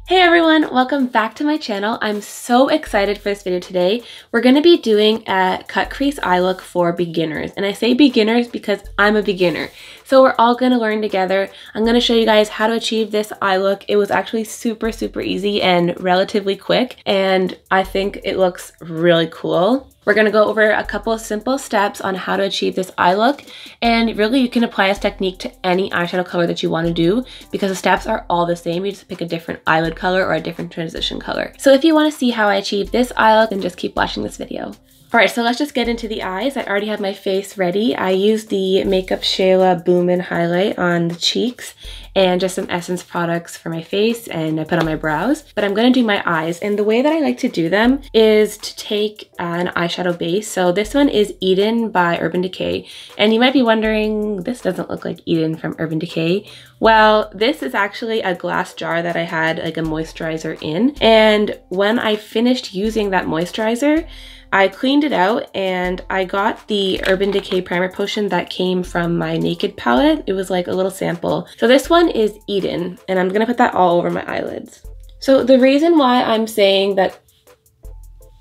Hey everyone, welcome back to my channel. I'm so excited for this video today. We're going to be doing a cut crease eye look for beginners. And I say beginners because I'm a beginner. So we're all going to learn together. I'm going to show you guys how to achieve this eye look. It was actually super easy and relatively quick. And I think it looks really cool. We're going to go over a couple of simple steps on how to achieve this eye look, and really you can apply this technique to any eyeshadow color that you want to do because the steps are all the same. You just pick a different eyelid color or a different transition color. So if you want to see how I achieve this eye look, then just keep watching this video. Alright, so let's just get into the eyes. I already have my face ready. I used the Makeup Shayla Boom In Highlight on the cheeks and just some Essence products for my face, and I put on my brows. But I'm going to do my eyes, and the way that I like to do them is to take an eyeshadow base. So this one is Eden by Urban Decay, and you might be wondering, this doesn't look like Eden from Urban Decay. Well, this is actually a glass jar that I had like a moisturizer in, and when I finished using that moisturizer, I cleaned it out and I got the Urban Decay primer potion that came from my Naked palette. It was like a little sample. So this one is Eden, and I'm gonna put that all over my eyelids. So the reason why I'm saying that,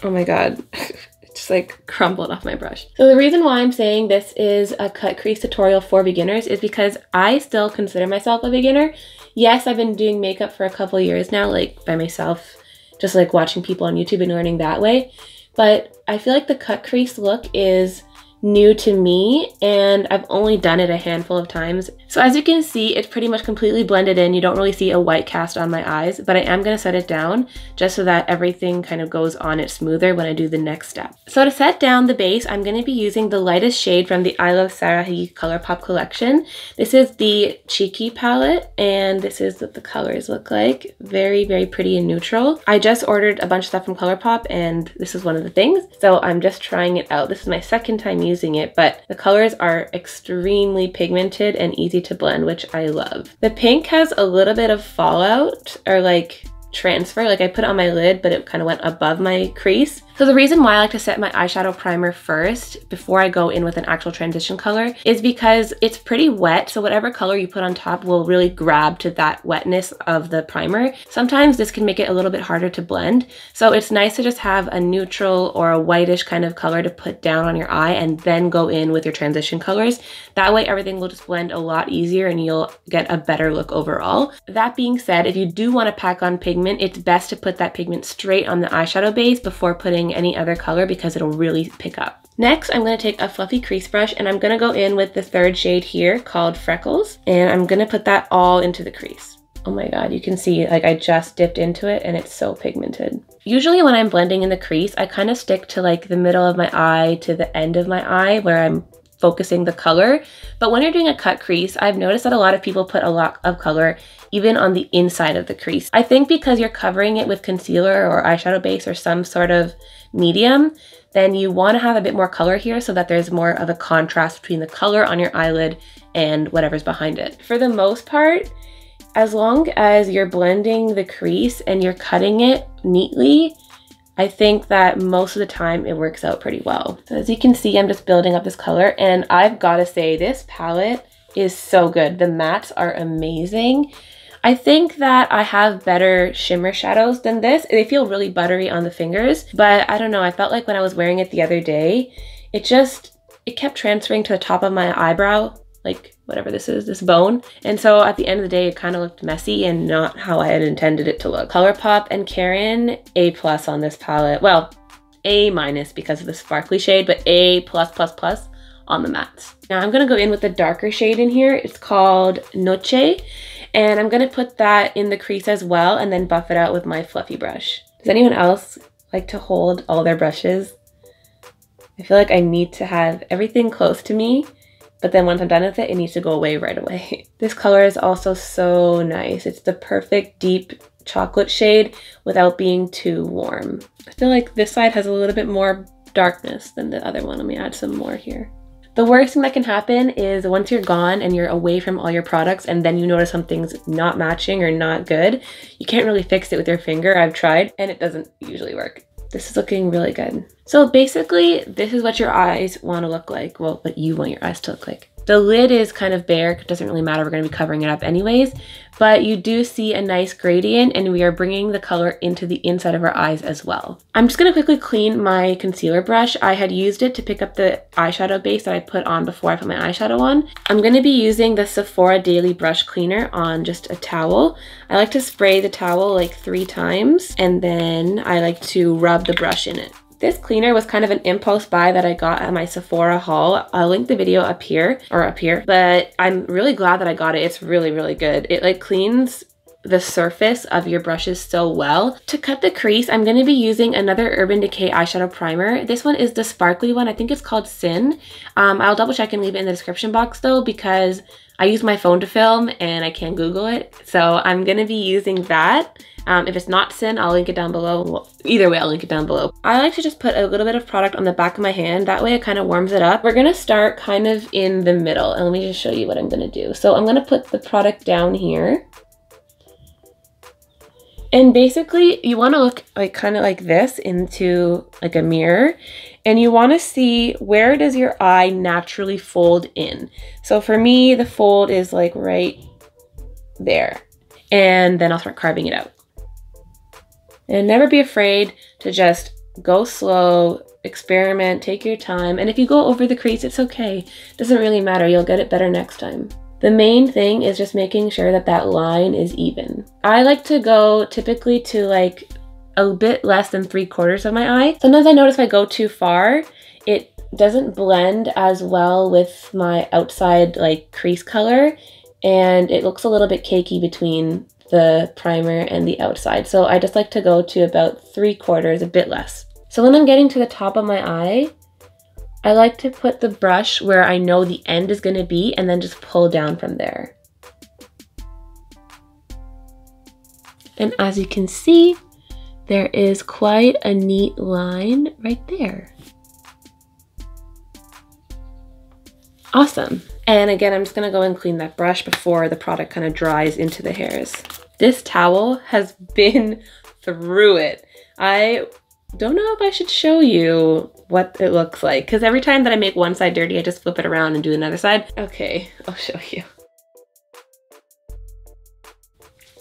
oh my god, it just like crumbled off my brush. So the reason why I'm saying this is a cut crease tutorial for beginners is because I still consider myself a beginner. Yes, I've been doing makeup for a couple years now, like by myself, just like watching people on YouTube and learning that way. But I feel like the cut crease look is new to me, and I've only done it a handful of times. So as you can see, it's pretty much completely blended in. You don't really see a white cast on my eyes, but I am going to set it down just so that everything kind of goes on it smoother when I do the next step. So to set down the base, I'm going to be using the lightest shade from the iluvsarahii Colourpop collection. This is the Chic-y palette, and this is what the colors look like. Very pretty and neutral. I just ordered a bunch of stuff from Colourpop, and this is one of the things. So I'm just trying it out. This is my second time using it, but the colors are extremely pigmented and easy to blend, which I love. The pink has a little bit of fallout or like transfer, like I put it on my lid, but it kind of went above my crease. So the reason why I like to set my eyeshadow primer first before I go in with an actual transition color is because it's pretty wet, so whatever color you put on top will really grab to that wetness of the primer. Sometimes this can make it a little bit harder to blend, so it's nice to just have a neutral or a whitish kind of color to put down on your eye and then go in with your transition colors. That way everything will just blend a lot easier and you'll get a better look overall. That being said, if you do want to pack on pigment, it's best to put that pigment straight on the eyeshadow base before putting any other color because it'll really pick up. Next, I'm going to take a fluffy crease brush and I'm going to go in with the third shade here called Freckles, and I'm going to put that all into the crease. Oh my god, you can see like I just dipped into it and it's so pigmented. Usually when I'm blending in the crease, I kind of stick to like the middle of my eye to the end of my eye where I'm focusing the color. But when you're doing a cut crease, I've noticed that a lot of people put a lot of color even on the inside of the crease. I think because you're covering it with concealer or eyeshadow base or some sort of medium, then you want to have a bit more color here so that there's more of a contrast between the color on your eyelid and whatever's behind it. For the most part, as long as you're blending the crease and you're cutting it neatly, I think that most of the time it works out pretty well. So as you can see, I'm just building up this color, and I've got to say this palette is so good. The mattes are amazing. I think that I have better shimmer shadows than this. They feel really buttery on the fingers, but I don't know, I felt like when I was wearing it the other day, it kept transferring to the top of my eyebrow, like whatever this is, this bone. And so at the end of the day, it kind of looked messy and not how I had intended it to look. Colourpop and Karen, A+ on this palette. Well, A- because of the sparkly shade, but A++ on the mattes. Now I'm gonna go in with the darker shade in here. It's called Noche, and I'm gonna put that in the crease as well and then buff it out with my fluffy brush. Does anyone else like to hold all their brushes? I feel like I need to have everything close to me, but then once I'm done with it, it needs to go away right away. This color is also so nice. It's the perfect deep chocolate shade without being too warm. I feel like this side has a little bit more darkness than the other one. Let me add some more here. The worst thing that can happen is once you're gone and you're away from all your products and then you notice something's not matching or not good, you can't really fix it with your finger. I've tried and it doesn't usually work. This is looking really good. So basically, this is what your eyes want to look like. Well, what you want your eyes to look like. The lid is kind of bare. It doesn't really matter. We're going to be covering it up anyways. But you do see a nice gradient, and we are bringing the color into the inside of our eyes as well. I'm just going to quickly clean my concealer brush. I had used it to pick up the eyeshadow base that I put on before I put my eyeshadow on. I'm going to be using the Sephora Daily Brush Cleaner on just a towel. I like to spray the towel like 3 times, and then I like to rub the brush in it. This cleaner was kind of an impulse buy that I got at my Sephora haul. I'll link the video up here, but I'm really glad that I got it. It's really, really good. It like cleans the surface of your brushes so well. To cut the crease, I'm going to be using another Urban Decay eyeshadow primer. This one is the sparkly one. I think it's called Sin. I'll double check and leave it in the description box though, because I use my phone to film and I can't Google it. So I'm going to be using that. If it's not Sin, I'll link it down below. Well, either way, I'll link it down below. I like to just put a little bit of product on the back of my hand. That way it kind of warms it up. We're going to start kind of in the middle, and let me just show you what I'm going to do. So I'm going to put the product down here. And basically you want to look like kind of like this into like a mirror, and you want to see where does your eye naturally fold in. So for me, the fold is like right there, and then I'll start carving it out. And never be afraid to just go slow, experiment, take your time. And if you go over the crease, it's okay. It doesn't really matter. You'll get it better next time. The main thing is just making sure that that line is even. I like to go typically to like a bit less than 3/4 of my eye. Sometimes I notice if I go too far, it doesn't blend as well with my outside like crease color, and it looks a little bit cakey between the primer and the outside. So I just like to go to about 3/4, a bit less. So when I'm getting to the top of my eye, I like to put the brush where I know the end is going to be and then just pull down from there. And as you can see, there is quite a neat line right there. Awesome. And again, I'm just going to go and clean that brush before the product kind of dries into the hairs. This towel has been through it. I don't know if I should show you what it looks like, because every time that I make one side dirty, I just flip it around and do another side. Okay, I'll show you.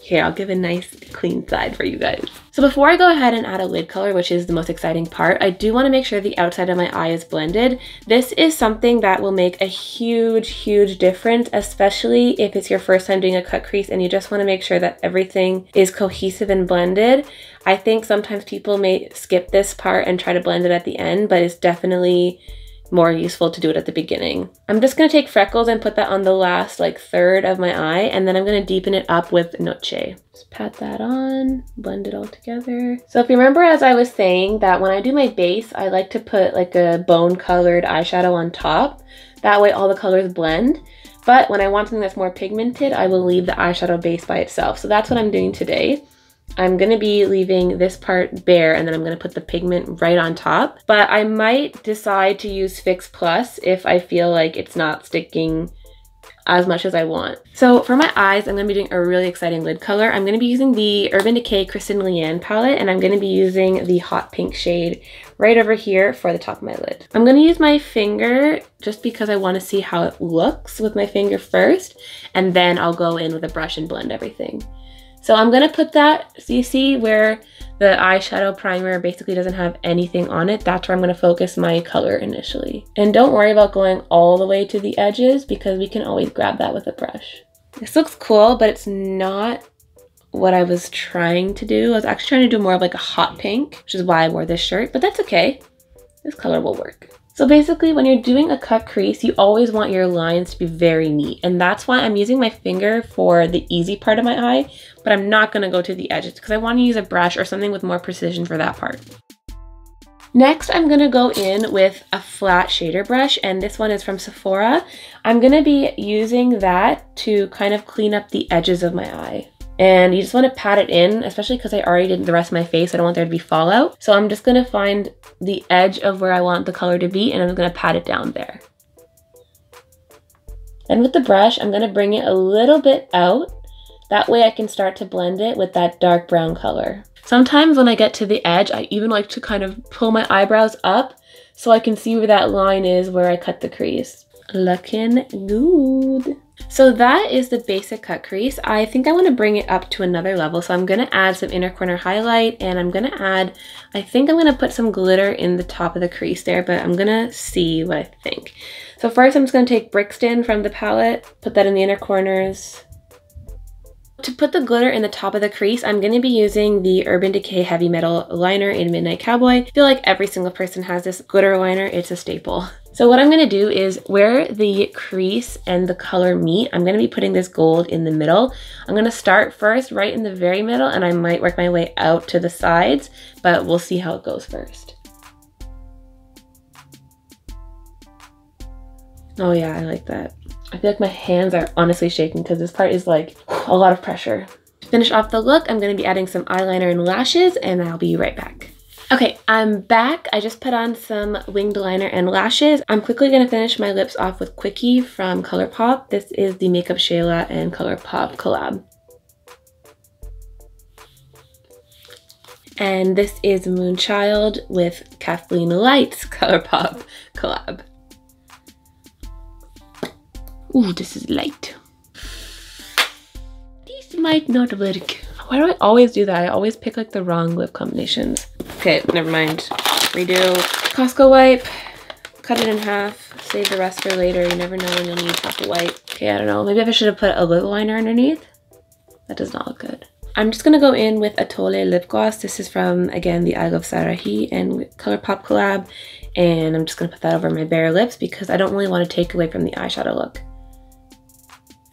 Here, I'll give a nice clean side for you guys. So before I go ahead and add a lid color, which is the most exciting part, I do want to make sure the outside of my eye is blended. This is something that will make a huge, huge difference, especially if it's your first time doing a cut crease and you just want to make sure that everything is cohesive and blended. I think sometimes people may skip this part and try to blend it at the end, but it's definitely more useful to do it at the beginning. I'm just going to take freckles and put that on the last like 1/3 of my eye, and then I'm going to deepen it up with Noche. Just pat that on, blend it all together. So if you remember, as I was saying, that when I do my base, I like to put like a bone colored eyeshadow on top. That way all the colors blend. But when I want something that's more pigmented, I will leave the eyeshadow base by itself. So that's what I'm doing today. I'm going to be leaving this part bare, and then I'm going to put the pigment right on top. But I might decide to use Fix Plus if I feel like it's not sticking as much as I want. So for my eyes, I'm going to be doing a really exciting lid color. I'm going to be using the Urban Decay Kristen Leanne palette, and I'm going to be using the hot pink shade right over here for the top of my lid. I'm going to use my finger just because I want to see how it looks with my finger first, and then I'll go in with a brush and blend everything. So I'm going to put that, so you see where the eyeshadow primer basically doesn't have anything on it. That's where I'm going to focus my color initially. And don't worry about going all the way to the edges, because we can always grab that with a brush. This looks cool, but it's not what I was trying to do. I was actually trying to do more of like a hot pink, which is why I wore this shirt, but that's okay. This color will work. So basically, when you're doing a cut crease, you always want your lines to be very neat. And that's why I'm using my finger for the easy part of my eye, but I'm not going to go to the edges because I want to use a brush or something with more precision for that part. Next, I'm going to go in with a flat shader brush, and this one is from Sephora. I'm going to be using that to kind of clean up the edges of my eye. And you just want to pat it in, especially because I already did the rest of my face. I don't want there to be fallout. So I'm just going to find the edge of where I want the color to be, and I'm going to pat it down there. And with the brush, I'm going to bring it a little bit out. That way I can start to blend it with that dark brown color. Sometimes when I get to the edge, I even like to kind of pull my eyebrows up so I can see where that line is where I cut the crease. Looking good. So that is the basic cut crease. I think I want to bring it up to another level. So I'm going to add some inner corner highlight, and I'm going to add, I think I'm going to put some glitter in the top of the crease there, but I'm going to see what I think. So first I'm just going to take Brixton from the palette, put that in the inner corners. To put the glitter in the top of the crease, I'm going to be using the Urban Decay Heavy Metal liner in Midnight Cowboy. I feel like every single person has this glitter liner. It's a staple. So what I'm going to do is where the crease and the color meet, I'm going to be putting this gold in the middle. I'm going to start first right in the very middle, and I might work my way out to the sides, but we'll see how it goes first. Oh yeah, I like that. I feel like my hands are honestly shaking because this part is like a lot of pressure. To finish off the look, I'm going to be adding some eyeliner and lashes, and I'll be right back. Okay, I'm back. I just put on some winged liner and lashes. I'm quickly going to finish my lips off with Chic-y from Colourpop. This is the Makeup Shayla and Colourpop collab. And this is Moonchild with Kathleen Light's Colourpop collab. Ooh, this is light. This might not work. Why do I always do that? I always pick like the wrong lip combinations. Okay, never mind. Redo. Costco wipe. Cut it in half. Save the rest for later. You never know when you'll need half a wipe. Okay, I don't know. Maybe I should have put a lip liner underneath. That does not look good. I'm just gonna go in with a Tolle lip gloss. This is from, again, the iluvsarahii and Colourpop collab. And I'm just gonna put that over my bare lips because I don't really want to take away from the eyeshadow look.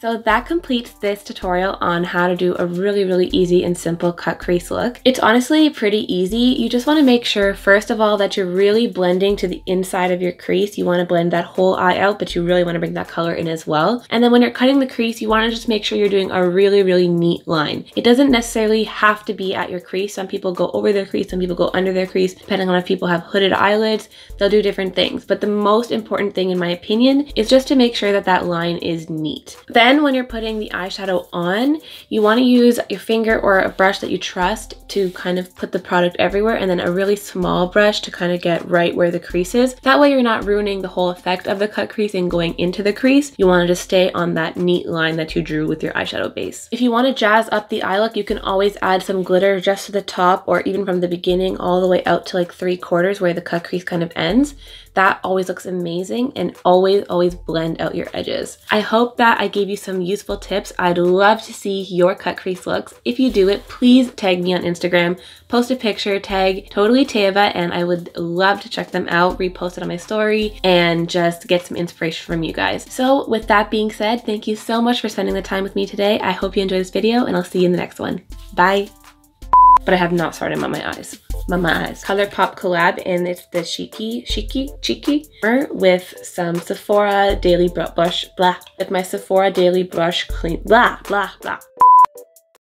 So that completes this tutorial on how to do a really easy and simple cut crease look. It's honestly pretty easy. You just want to make sure, first of all, that you're really blending to the inside of your crease. You want to blend that whole eye out, but you really want to bring that color in as well. And then when you're cutting the crease, you want to just make sure you're doing a really neat line. It doesn't necessarily have to be at your crease. Some people go over their crease, some people go under their crease. Depending on if people have hooded eyelids, they'll do different things. But the most important thing, in my opinion, is just to make sure that that line is neat. Then when you're putting the eyeshadow on, you want to use your finger or a brush that you trust to kind of put the product everywhere, and then a really small brush to kind of get right where the crease is. That way you're not ruining the whole effect of the cut crease and going into the crease. You want to just stay on that neat line that you drew with your eyeshadow base. If you want to jazz up the eye look, you can always add some glitter just to the top, or even from the beginning all the way out to like 3/4 where the cut crease kind of ends. That always looks amazing, and always blend out your edges. I hope that I gave you some useful tips. I'd love to see your cut crease looks. If you do it, please tag me on Instagram, post a picture, tag TotallyTayy, and I would love to check them out, repost it on my story, and just get some inspiration from you guys. So with that being said, thank you so much for spending the time with me today. I hope you enjoyed this video, and I'll see you in the next one. Bye. But I have not started on my eyes. Colourpop collab, and it's the Chic-y with some Sephora Daily Brush, with my Sephora Daily Brush clean, blah.